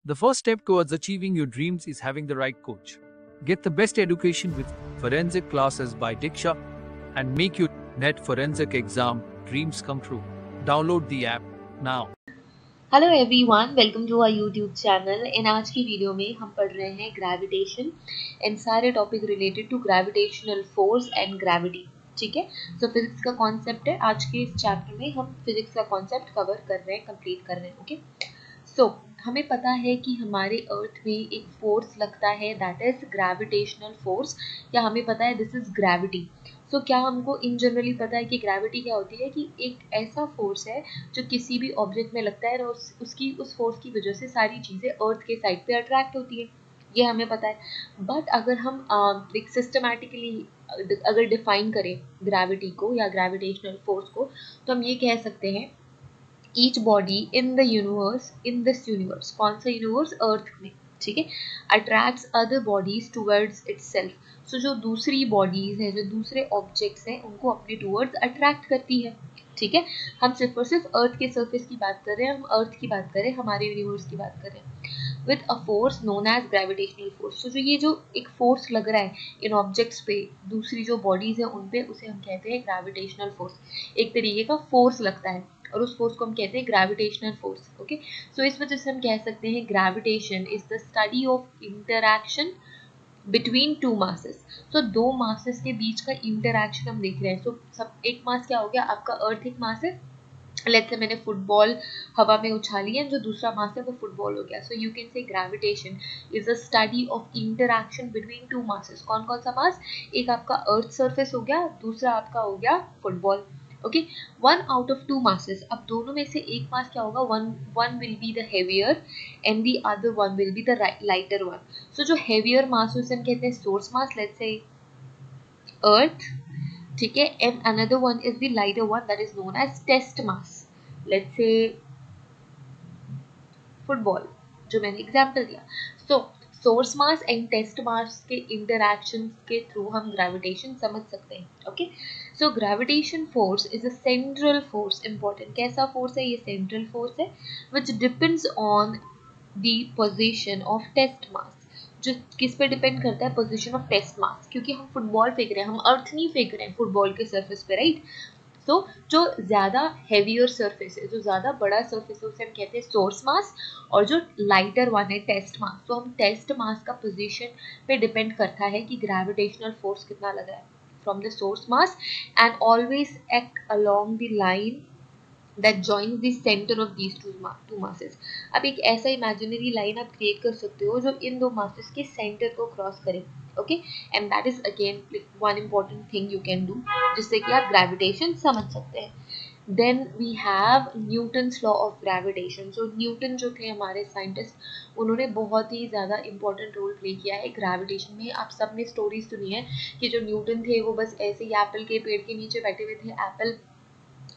The first step towards achieving your dreams is having the right coach. Get the best education with forensic classes by Diksha and make your NET forensic exam dreams come true. Download the app now. Hello everyone, welcome to our YouTube channel. इन आज की video में हम पढ़ रहे हैं gravitation and सारे topic related to gravitational force and gravity. ठीक है, सो फिजिक्स का कॉन्सेप्ट है। आज के इस चैप्टर में हम फिजिक्स का कॉन्सेप्ट कवर कर रहे हैं, कंप्लीट कर रहे हैं। ओके, सो हमें पता है कि हमारे अर्थ में एक फोर्स लगता है, दैट इज ग्रेविटेशनल फोर्स, या हमें पता है दिस इज ग्रेविटी। सो क्या हमको इन जनरली पता है कि ग्रेविटी क्या होती है? कि एक ऐसा फोर्स है जो किसी भी ऑब्जेक्ट में लगता है और उस फोर्स की वजह से सारी चीज़ें अर्थ के साइड पे अट्रैक्ट होती है, ये हमें पता है। बट अगर हम सिस्टमैटिकली अगर डिफाइन करें ग्रेविटी को या ग्रेविटेशनल फोर्स को, तो हम ये कह सकते हैं each body in the universe, in this universe, कौन सा यूनिवर्स? अर्थ में। ठीक है, attracts other bodies towards itself. So जो दूसरी बॉडीज हैं, जो दूसरे ऑब्जेक्ट्स हैं, उनको अपने टूवर्ड्स अट्रैक्ट करती है। ठीक है, हम सिर्फ और सिर्फ अर्थ के सरफेस की बात कर रहे हैं, हम अर्थ की बात करें, हमारे यूनिवर्स की बात करें, with a force known as gravitational force. तो जो ये जो एक फोर्स लग रहा है इन ऑब्जेक्ट्स पे, दूसरी जो बॉडीज है उन पे, उसे हम कहते हैं ग्रेविटेशनल फोर्स। एक तरीके का फोर्स लगता है और उस फोर्स को हम कहते हैं ग्रेविटेशनल फोर्स। ओके, सो इस वजह से हम कह सकते हैं gravitation is the study of interaction between two masses. So दो मासेस के बीच का इंटरैक्शन हम देख रहे हैं। सो सब एक मास क्या हो गया? आपका अर्थ एक मास है, लेट्स से मैंने फुटबॉल हवा में उछाली है, जो दूसरा मास है वो फुटबॉल हो गया। So you can say gravitation is a study of interaction between two masses. कौन कौन सा मास? एक आपका अर्थ सरफेस हो गया, दूसरा आपका हो गया football. Okay, one out of two masses. अब दोनों में से एक मास क्या होगा? One will be the heavier and the other one will be the lighter one. So जो हेवियर मास है उसे हम कहते हैं सोर्स मास, लेट्स से अर्थ। ठीक है, and another one is the lighter one, that is known as test mass, let's say football, जो मैंने एग्जांपल दिया। So source mass and test mass के इंटरैक्शन के थ्रू हम ग्रेविटेशन समझ सकते हैं। Okay, so gravitation force is a central force. Important, कैसा फोर्स है ये? सेंट्रल फोर्स है, which depends on the position of test mass. जो किस पे डिपेंड करता है? पोजीशन ऑफ टेस्ट मास, क्योंकि हम फुटबॉल फेंक रहे हैं, हम अर्थ नहीं फेंक रहे हैं फुटबॉल के सरफेस पे, राइट? तो जो ज़्यादा हेवियर सरफेस है, जो ज़्यादा बड़ा सरफेस है, उसे हम कहते हैं सोर्स मास, और जो लाइटर वन है टेस्ट मास। तो हम टेस्ट मास का पोजीशन पे डिपेंड करता है कि ग्रेविटेशनल फोर्स कितना लग रहा है from the source mass, and always act along the line that joins the center of these two masses। अब एक ऐसा इमेजिनरी लाइन आप क्रिएट कर सकते हो जो इन दो masses के सेंटर को क्रॉस करे। Okay, and that is again one important thing you can do, जिससे कि आप ग्रेविटेशन समझ सकते हैं। Then we have Newton's law of gravitation. So Newton जो थे हमारे साइंटिस्ट, उन्होंने बहुत ही ज़्यादा इंपॉर्टेंट रोल प्ले किया है ग्रेविटेशन में। आप सब ने स्टोरीज सुनी है कि जो न्यूटन थे वो बस ऐसे ही एप्पल के पेड़ के नीचे बैठे हुए थे, एप्पल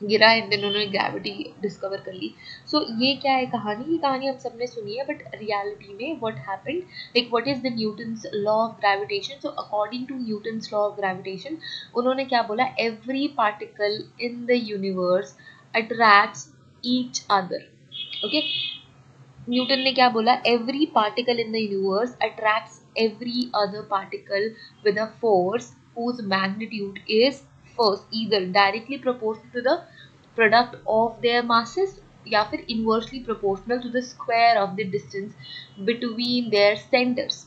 गिरा एंड देन उन्होंने ग्रेविटी डिस्कवर कर ली। सो ये क्या है कहानी? ये कहानी हम सबने सुनी है, बट रियलिटी में what happened, like what is the Newton's law of gravitation? So according to Newton's law of gravitation, उन्होंने क्या बोला? Every particle in the universe attracts each other. Okay, Newton ने क्या बोला? Every particle in the universe attracts every other particle with a force whose magnitude is first either directly proportional to the product of their masses या फिर inversely proportional to the square of the distance between their centers।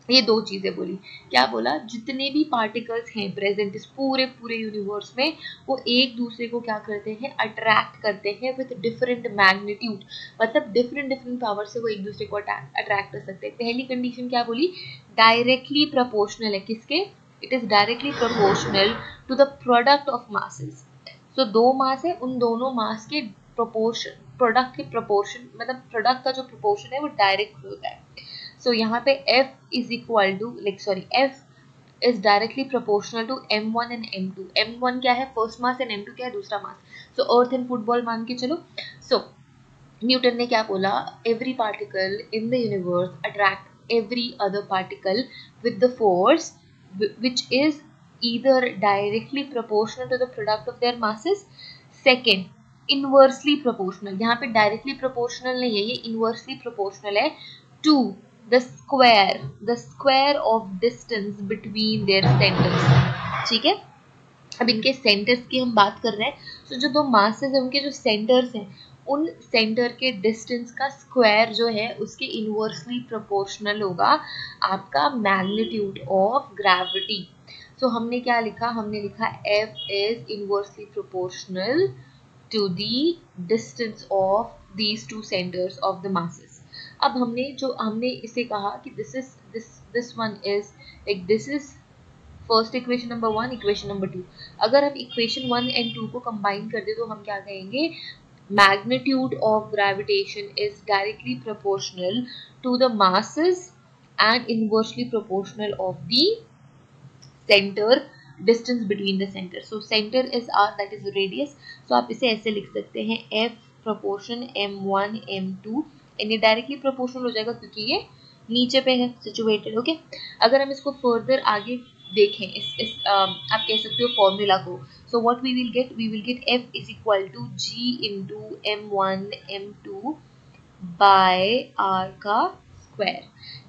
ये दो चीजें बोली। क्या बोला? जितने भी पार्टिकल्स हैं प्रेजेंट इस पूरे पूरे यूनिवर्स में, वो एक दूसरे को क्या करते हैं? अट्रैक्ट करते हैं विद डिफरेंट मैग्नीट्यूड, मतलब डिफरेंट डिफरेंट पावर से वो एक दूसरे को अट्रैक्ट कर सकते हैं। पहली कंडीशन क्या बोली? डायरेक्टली प्रोपोर्शनल है। किसके? It is directly proportional to the product of masses. So दो मास है, उन दोनों मास के प्रोपोर्शन, प्रोडक्ट के प्रोपोर्शन, मतलब प्रोडक्ट का जो प्रोपोर्शन है वो डायरेक्ट होता है। सो यहाँ पे F is equal to F is directly proportional to M1 and M2। M1 क्या है? फर्स्ट मास, एंड M2 क्या है? दूसरा मास। सो अर्थ एंड फुटबॉल मान के चलो। सो न्यूटन ने क्या बोला? Every particle in the universe attract every other particle with the force which is either directly proportional to the product of their masses, second inversely proportional, यहाँ पे डायरेक्टली प्रोपोर्शनल नहीं है, ये इनवर्सली प्रोपोर्शनल है to the square of distance between their centres. ठीक है, अब इनके सेंटर्स की हम बात कर रहे हैं, तो जो दो मासेस हैं उनके जो सेंटर्स हैं उन सेंटर के डिस्टेंस का स्क्वायर जो है उसके इनवर्सली प्रोपोर्शनल होगा आपका मैग्नीट्यूड ऑफ ग्रेविटी। सो हमने क्या लिखा, हमने लिखा F is inversely proportional to the distance of these two centres of the masses. अब हमने इसे कहा कि this one is like this is first equation number 1, equation number 2। अगर हम इक्वेशन 1 एंड 2 को कंबाइन कर दे तो हम क्या कहेंगे, magnitude of gravitation is directly proportional to the masses and inversely proportional of the center distance between the center. So center is R, that is radius. So आप इसे ऐसे लिख सकते हैं F proportion M1 M2, and ये directly proportional हो जाएगा क्योंकि ये नीचे पे है सिचुएटेड। ओके, अगर हम इसको फर्दर आगे देखें इस आप कह सकते हो फॉर्मूला को, so what we will get F is equal to G into M1 M2 by R का स्क्वायर।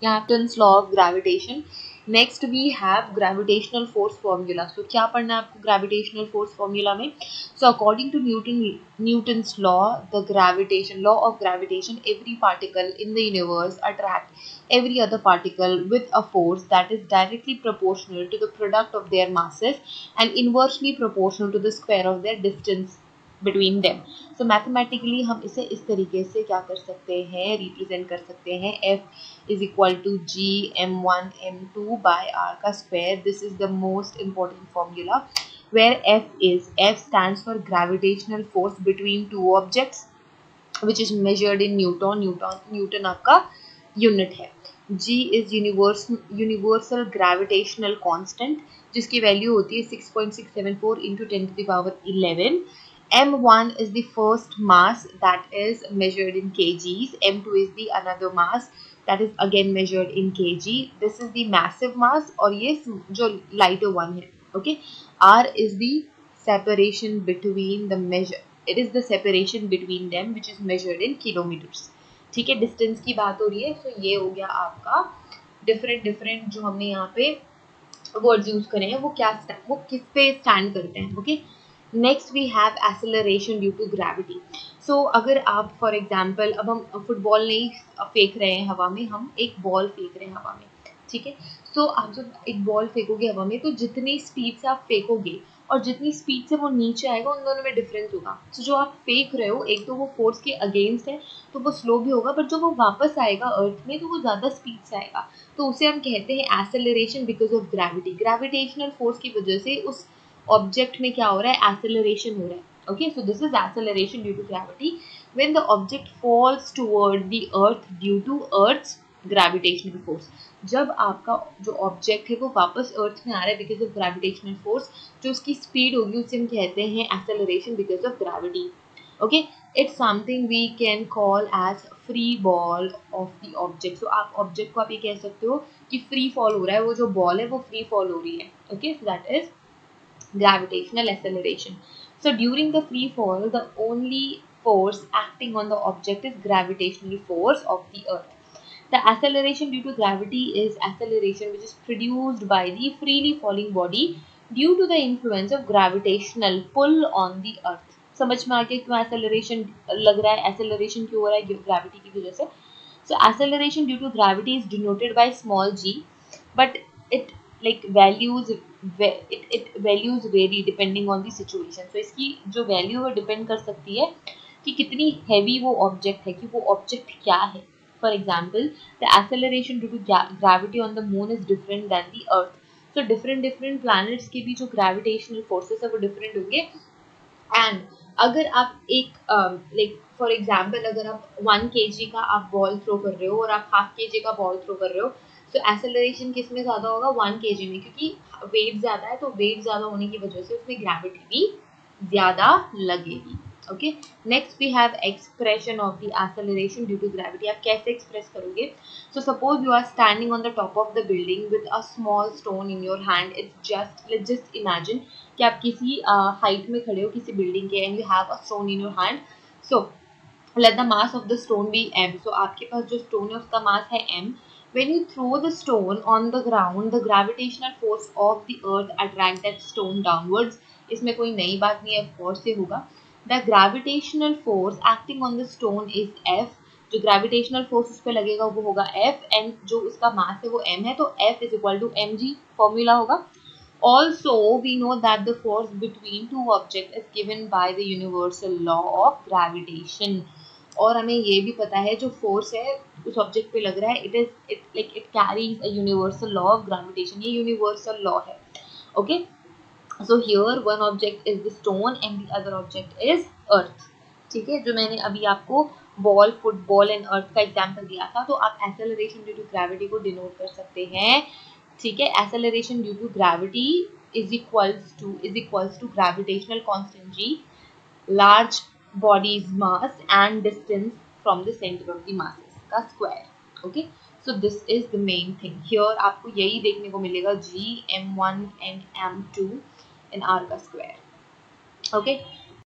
यहाँ पे law of gravitation. Next we have gravitational force formula. So क्या पढ़ना है आपको ग्रेविटेशनल फोर्स फॉर्मूला में? So according to Newton's law, the gravitation law of gravitation, every particle in the universe attract every other particle with a force that is directly proportional to the product of their masses and inversely proportional to the square of their distance between them. So mathematically हम इसे इस तरीके से क्या कर सकते हैं, represent कर सकते हैं, F is equal to G M1 M2 by R का square. This is the most important formula where F stands for gravitational force between two objects which is measured in Newton आपका unit है। G is universal gravitational constant जिसकी value होती है 6.674 into 10 to the power 11। M1 is the first mass that is measured in kgs. M2 is the another mass that is again measured in kg. This is the massive mass और ये जो lighter one है। Okay, R is the separation between the measure. It is the separation between them which is measured in kilometers. ठीक है, distance की बात हो रही है। तो ये हो गया आपका डिफरेंट जो हमने यहाँ पे वर्ड्स यूज करे हैं वो किस पे स्टैंड करते हैं। Okay, next we have acceleration due to gravity. So अगर आप फॉर एग्जांपल, अब हम फुटबॉल नहीं फेंक रहे हैं हवा में, हम एक बॉल फेंक रहे हैं हवा में। ठीक है, सो आप जब एक बॉल फेंकोगे हवा में तो जितनी स्पीड से आप फेंकोगे और जितनी स्पीड से वो नीचे आएगा उन दोनों में डिफरेंस होगा। तो जो आप फेंक रहे हो एक तो वो फोर्स के अगेंस्ट है तो वो स्लो भी होगा, बट जो वो वापस आएगा अर्थ में तो वो ज़्यादा स्पीड से आएगा। तो उसे हम कहते हैं acceleration because of gravity. Gravitational force की वजह से उस ऑब्जेक्ट में क्या हो रहा है, एक्सेलरेशन हो रहा है। Okay, so this is acceleration due to gravity when the object falls toward the earth due to earth's gravitational force. जब आपका जो ऑब्जेक्ट है वो वापस अर्थ में आ रहा है बिकॉज ऑफ ग्रेविटेशनल फोर्स, जो उसकी स्पीड होगी उसे हम कहते हैं acceleration because of gravity. Okay, it's something we can call as free ball of the object. So आप ऑब्जेक्ट को आप ये कह सकते हो कि फ्री फॉल हो रहा है, वो जो बॉल है वो फ्री फॉल हो रही है। Okay, so that is gravitational acceleration. So during the free fall, the only force acting on the object is gravitational force of the earth. The acceleration due to gravity is acceleration which is produced by the freely falling body due to the influence of gravitational pull on the earth. समझ में आ गया क्यों acceleration लग रहा है, acceleration क्यों हो रहा है gravity की वजह से। So acceleration due to gravity is denoted by small g, but it like values vary depending on the situation. So इसकी जो वैल्यू है डिपेंड कर सकती है कि कितनी हैवी वो ऑब्जेक्ट है, कि वो ऑब्जेक्ट क्या है। For example, the acceleration due to gravity on the moon is different than the earth. So different planets के भी जो ग्रेविटेशनल फोर्सेस है वो डिफरेंट होंगे। एंड अगर आप एक लाइक फॉर एग्जाम्पल, अगर आप 1 kg का आप बॉल थ्रो कर रहे हो और आप ½ kg का बॉल थ्रो कर रहे हो, तो एक्सेलरेशन किस में ज़्यादा होगा, 1 kg में, क्योंकि वेट ज़्यादा है। तो वेट ज़्यादा होने की वजह से उसमें ग्रेविटी भी ज़्यादा लगेगी। Okay, next we have expression of the acceleration due to gravity. आप कैसे एक्सप्रेस करोगे? So suppose you are standing on the top of the building with a small stone in your hand. It's just imagine कि आप किसी height में खड़े हो किसी बिल्डिंग के and you have a stone in your hand. So let the mass of the stone be m. So आपके पास जो stone है उसका mass है m. When you throw the stone on the ground, the gravitational force of the earth attract that stone downwards. इसमें कोई नई बात नहीं है, force से होगा. The gravitational force acting on the stone is F. जो gravitational force उस पर लगेगा वो होगा F, and जो उसका mass है वो m है, तो F is equal to mg formula होगा. Also, we know that the force between two objects is given by the universal law of gravitation. और हमें ये भी पता है जो फोर्स है उस ऑब्जेक्ट पे लग रहा है, it carries a universal law of gravitation. ये यूनिवर्सल लॉ है. Okay, so here one object is the stone and the other object is earth. ठीक है, जो मैंने अभी आपको बॉल, फुटबॉल एंड अर्थ का एग्जांपल दिया था, तो आप एक्सेलरेशन ड्यू टू ग्रेविटी को डिनोट कर सकते हैं. ठीक है, acceleration due to gravity is equals to gravitational constant g, large body's mass and distance from the center of the masses का square. Okay, so this is the main thing here. आपको यही देखने को मिलेगा g m1 and m2 and r का square. Okay,